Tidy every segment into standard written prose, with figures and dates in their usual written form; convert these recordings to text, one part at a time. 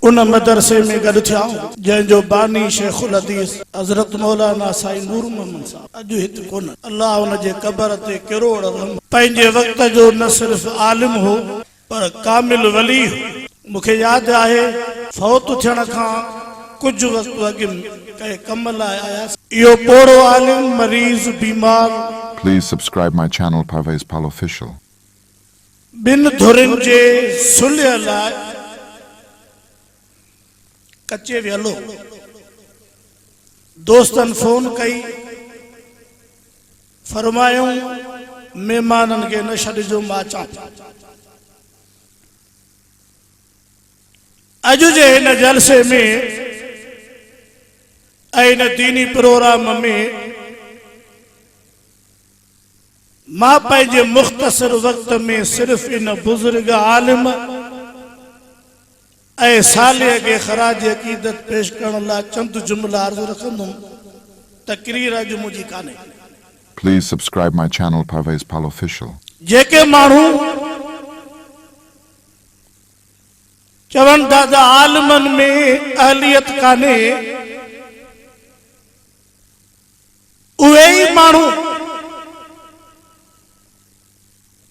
उन मदरसे में गॾु थिया जंहिंजो बानी शेखुल हदीस हज़रत मौलाना साईं नूर मोहम्मद साहब अॼु हिते कोन। अल्लाह उन जे क़बर ते किरोड़ रहम। पंहिंजे वक़्त जो न सिर्फ़ आलिम हो पर कामिल वली हो। मूंखे यादि आहे फौत थियण खां कुछ वक़्तु अॻु कंहिं कम लाइ आयासीं। इहो पोड़ो आलिम मरीज़ बीमार। Please subscribe my channel Parvez Pal Official. बिन धुरिन जे सुलह लाइ कच्चे वेलो दोस्तन फोन कई फरमायूं मेहमानन के न छॾिजो मां अचां। अॼु जे हिन जलसे में इन दीनी प्रोग्राम में मां पंहिंजे मुख्तसर वक्त में सिर्फ इन बुजुर्ग आलिम ऐं सालिह के खराज अकीदत पेश करण लाइ चंद जुमला अर्ज़ रखंदुमि। तकरीर अॼु मुंहिंजी कान्हे। Please subscribe my channel Parvez Pal Official. जेके माण्हू चवनि दादा आलिमन में अहलियत कान्हे उहे ई माण्हू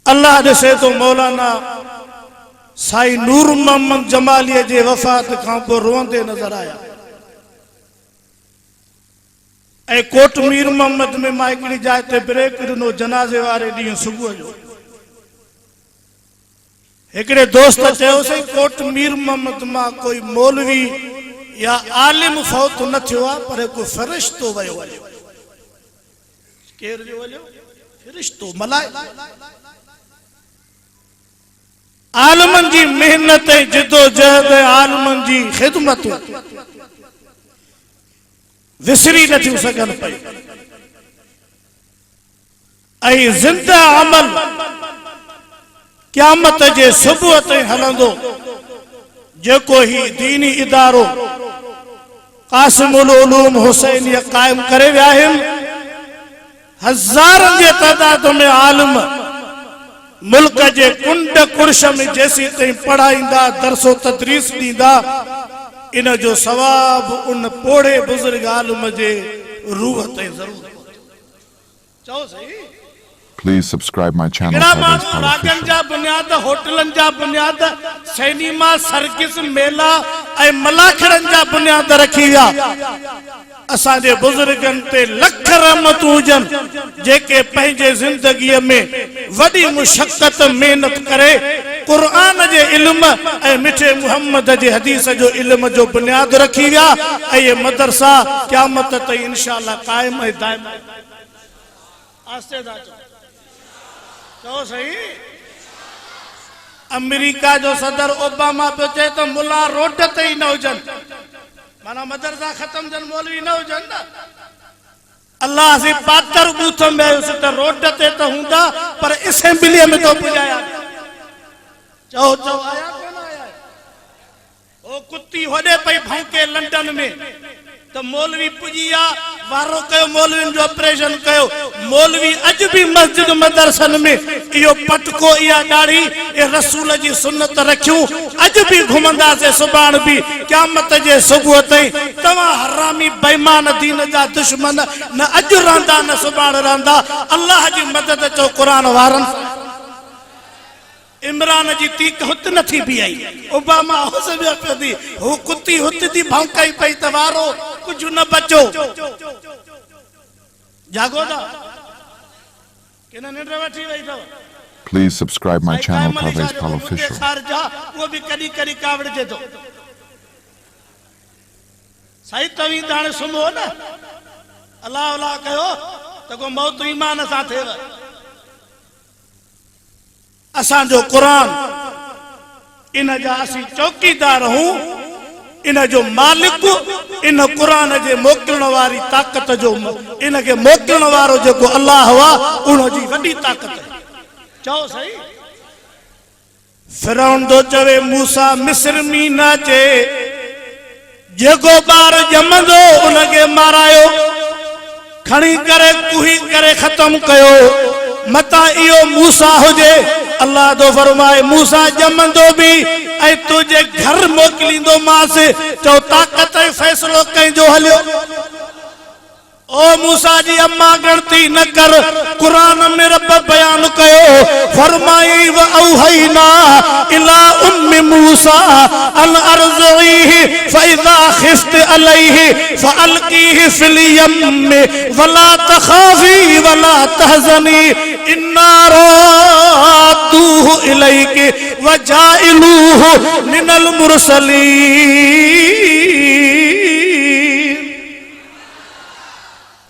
अल्लाह ॾिसे तो मौलाना साईं नूर मोहम्मद जमालिया जे वफ़ात खां पोइ रोंदे नज़र आया। ऐं कोट मीर मोहम्मद में मां हिकिड़ी जाइ ते ब्रेक ॾिनो जनाज़े वारे ॾींहुं सुबुह जो। हिकिड़े दोस्त चयोसीं कोट मीर मोहम्मद मां कोई मौलवी या आलिम फौत न थियो आहे पर कोई फ़रिश्तो वियो आहे। केरु जो वञो? फ़रिश्तो मलाइका। आलमन जी मेहनत जिदोजहद आलमन जी खिदमत विसरी न थी सघनि पई। ऐं ज़िंदा अमल क़यामत जे सुबुह ताईं हलंदो जेको ही दीनी इदारो कासिमुल उलूम हुसैनिया कायम करे विया आहिनि। हज़ारनि जे तादाद में आलिम मुल्क जे कुंड कुर्श में जैसी ताईं पढ़ाईंदा दरसो तदरीस ॾींदा इन जो सवाब उन पोड़े बुजुर्ग आलिम जे रूह ताईं ज़रूर। चओ सही। Please subscribe my channel Parvez Pal रागन Official. जा बुनियाद होटलन जा बुनियाद सिनेमा सर्किस मेला ऐं मलाखड़न जा बुनियाद रखी विया। असांजे बुजुर्गन ते लख रहमतूं हुजनि जेके पंहिंजे ज़िंदगीअ में वॾी मुशक्क़त मेहनत करे क़ुर्आन जे इल्म ऐं मिठे मुहम्मद जे हदीस जो इल्म जो बुनियाद रखी विया। ऐं ये मदरसा क़यामत ताईं इंशाअल्लाह कायम ऐं दायम। आस्ते दा चओ सही। अमेरिका जो सदर ओबामा पे चए तो मुला रोड ते ही न हुजनि माना मदरसा खत्म जन मौलवी न हुजनि न। अल्लाह से पातर बूथ में आयोसीं त रोड ते त हूंदा पर असेंबली में तो पुॼाया। चओ चओ आया कोन आया? ओ कुत्ती होॾे पई भौंके लंडन में तो मौलवी पुजी आ वारो कयो मौलविन जो ऑपरेशन कयो। मौलवी अज भी मस्जिद मदरसन में इयो पटको या दाढ़ी ए रसूल जी सुन्नत रखियो अज भी घुमंदा से सुभान भी क़यामत जे सुबुह ताईं। तवा हरामी बेईमान दीन जा दुश्मन न अज रहंदा न सुभान रहंदा। अल्लाह जी मदद चो कुरान वारन। इमरान जी तीक हुत न थी भी आई। ओबामा होस भी पदी हो कुत्ती हुत दी भौंकाई पई त वारो कुछ न बचो। जागो दा केन निंड वठी वई थो। Please subscribe my channel Parvez Pal Official. वो भी कदी कदी कावड़ जे तो सही तवी दाणे सुमो न अल्लाह अल्लाह कयो त को मौत ईमान सां थिएव। असांजो क़ुरान इन जा असीं चौकीदार हूं। इन जो मालिक इन क़ुरान जे मोकिलण वारी ताकत जो इन के मोकिलण वारो जेको अल्लाह हुआ उन जी वॾी ताकत। चओ सही। फिरौन दो चवे मूसा मिस्र में न अचे जेको ॿार ॼमंदो उन के मारायो खणी करे कुही करे ख़त्म कयो। मता इहो मूसा हुजे अल्लाह तो फरमाए मूसा ॼमंदो भी ऐं तुझे घर मोकिलींदो मांस चो ताक़त ऐं फ़ैसिलो कंहिंजो हलियो ओ मूसा जी अम्मा गणती न कर कुरान में रब बयान कयो फरमाई व औहैना इला उम्मी मूसा अन अर्ज़ईहि फइज़ा खिफ्त अलैहि फअल्कीहि फिल यम्म वला तखाफी वला तहज़नी इन्ना रादूहु इलैकि व जाइलूहु मिनल मुरसलीन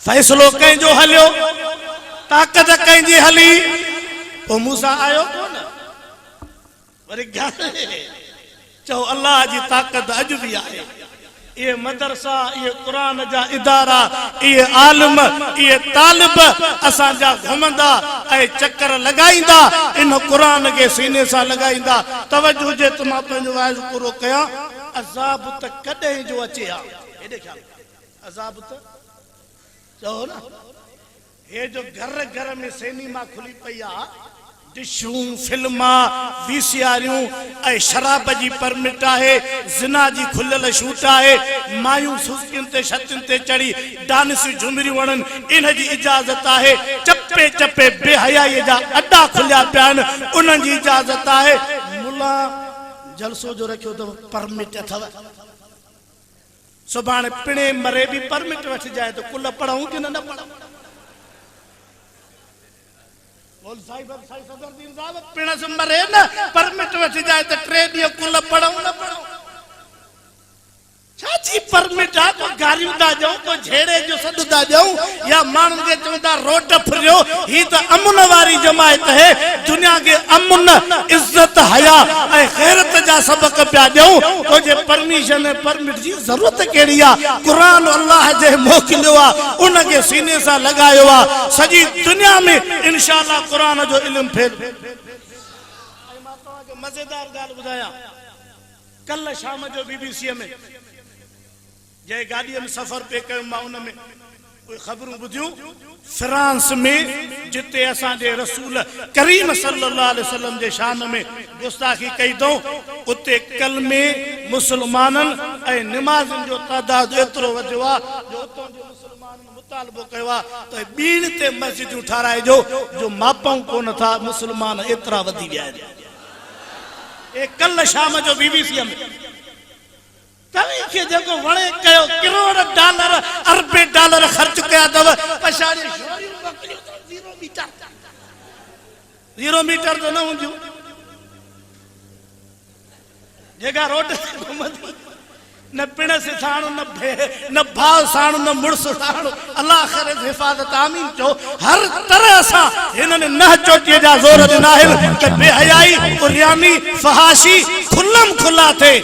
फैसलो कंहिंजो हलियो ताक़त कंहिंजी हली पोइ मूसा आयो कोन वरी चओ अल्लाह जी ताक़त अॼु बि आहे ये मदरसा ये कुरान जा इदारा ये आलिम ये तालिब असांजा घुमंदा ऐं चक्कर लगाईंदा इन कुरान के सीने सां लगाईंदा तवज्जो हुजे त मां पंहिंजो वाइज़ पूरो कयां अज़ाब त कॾहिं जो अचे हा हेॾे ख्याल अज़ाब त चओ न हे जो घर घर में सिनेमा खुली पई आहे डिशूं फिल्मा वीसीआरियूं ऐं शराब जी परमिट आहे ज़िना जी खुलियल छूट आहे मायूं सुस्कियुनि ते छतियुनि ते चढ़ी डांसियूं झुमरियूं वणनि इन जी इजाज़त आहे चपे चपे बेहयाईअ जा अड्डा खुलिया पिया आहिनि उन्हनि जी इजाज़त आहे मुला जलसो जो रखियो अथव परमिट अथव सुभाणे पिणे मरे भी परमिट वठी जाए तो कुल पढ़ूं कि न पढ़ूं बोल साहिब साईं सदरुद्दीन साहब पिण से मरे न परमिट वठी जाए तो 3 ॾींहं कुल पढ़ूं न पढ़ूं चाची परमिट आ को गारियूं दा जाऊं को झेड़े जो सद दा जाऊं या माण्हुनि के चवंदा रोड फिरियो ही तो अमन वारी जमायत है दुनिया के अमन इज्जत हया ऐं गैरत जा सबक पिया ॾियूं तो जे परमिशन ऐं परमिट जी ज़रूरत कहिड़ी आहे कुरान अल्लाह जे मोकिलियो आहे उन के सीने सां लगायो आहे सॼी दुनिया में इंशाअल्लाह कुरान जो इल्म फैल ऐं मां तव्हांखे मज़ेदार ॻाल्हि ॿुधायां कल शाम जो बीबीसी में जै गाड़ी में सफर पे कयो मां उन में कोई खबरूं ॿुधियूं फ्रांस में जिते असांजे रसूल करीम सल्लल्लाहु अलैहि वसल्लम जे शान में गुस्ताखी कई अथऊं उते कल में मुसलमाननि ऐं निमाज़नि जो तादाद एतिरो वधियो आहे जो उतां जे मुसलमाननि मुतालबो कयो आहे त ॿीण ते मस्जिदूं ठाराइजो जो मापाऊं कोन था मुसलमान एतिरा वधी विया आहिनि कल शाम जो बीबीसी में तव्हीं खे जेको वणे कयो करोड़ डॉलर अरबे डॉलर ख़र्च कया अथव पछाड़ी छोरियूं बकरियूं 0 मीटर तो न हूंदियूं जेका रोड ते घुमंदी न पिण से साणो न भाव साणो न मुड़स साणो अल्लाह करे हिफाज़त आमीन चो हर तरह से इन्होंने न चोटी जा जोर दिना है कि बेहयाई उरियानी फहाशी खुल्लम खुला थे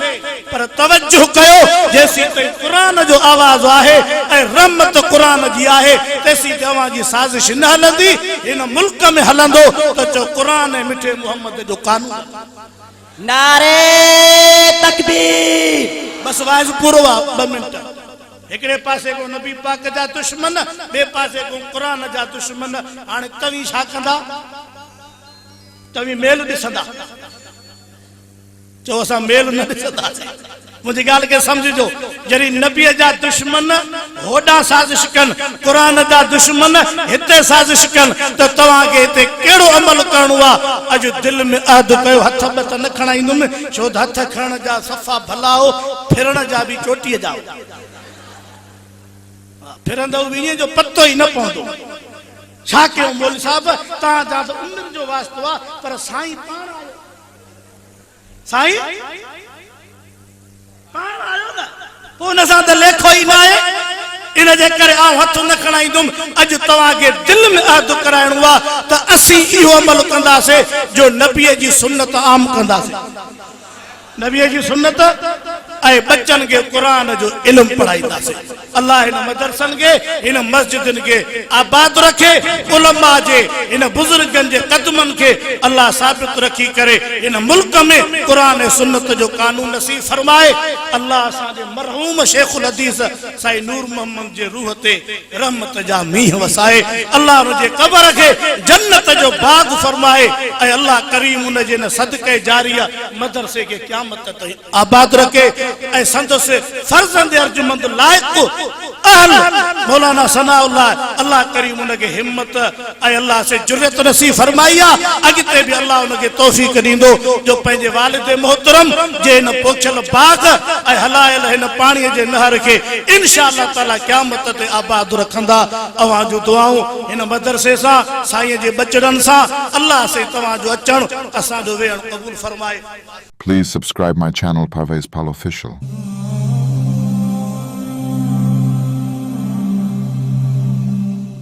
पर तवज्जो कयो जैसी ते कुरान जो आवाज आहे ए रहमत कुरान जी आहे तैसी जवा जी साजिश न हलंदी इन मुल्क में हलंदो तो चो कुरान मिठे मोहम्मद जो कानून नारे तकबीर बस वाइज पूरो 2 मिनट एकड़े पासे को नबी पाक जा दुश्मन बे पासे को कुरान जा दुश्मन हाने तवी छा कंदा तवी मेल दिसंदा जो असा मेल न दिसंदा मुझे गाल के समझो जरी नबी जा दुश्मन होडा साजिश कन कुरान जा दुश्मन हिते साजिश कन तो तवा के हिते केड़ो अमल करणो आ अज दिल में अहद कयो हथ बत न खणाइंदुम छो हथ खण जा सफा भलाओ फिरण जा भी चोटी जा फिरंदो विणे जो पत्तो ही न पवंदो छा कयो मौलवी साहब ता जा तो उम्र जो वास्तो आ पर साईं पाण आयो साईं पाण आयो न पो न सा त लेखो ही ना है इन जे करे आ हथ न खणाइंदुम अज तवा के दिल में अहद कराइणो आ त असी इहो अमल कंदा से जो नबी जी सुन्नत आम कंदा से नबी जी सुन्नत ऐं बच्चन के कुरान जो इल्म पढ़ाईंदासीं। अल्लाह इन मदरसन के इन मस्जिदन के आबाद रखे, उलमा जे इन बुजुर्गन जे कदमन के अल्लाह साबित रखी करे इन मुल्क में कुरान ऐं सुन्नत जो कानून नसीब फरमाए। अल्लाह असांजे मरहूम शेखुल हदीस साईं नूर मोहम्मद जे रूह ते रहमत जा मींह वसाए। अल्लाह उनजे कब्र के जन्नत जो बाग फरमाए ऐं अल्लाह करीम उन जे न सदके जारिया मदरसे के क़यामत ताईं आबाद रखे ऐं संदसि फर्जंद अर्जुमंद लायक अहल मौलाना सनाउल्लाह अल्लाह करीम उनके हिम्मत ऐं अल्लाह से जुर्रत नसीब फरमाइया। अगते भी अल्लाह उनके तौफीक दींदो जो पंहिंजे वालिद मोहतरम जे न पोखल बाग ऐं हलायल हिन पानी जे नहर के इंशाअल्लाह ताला क़यामत ते आबाद रखंदा। अवां जो दुआऊं इन मदरसे सा साईं जे बचड़न सा अल्लाह से तवां जो अचण असां जो वेहण क़बूल फरमाए। Please subscribe my channel Parvez Pal Official.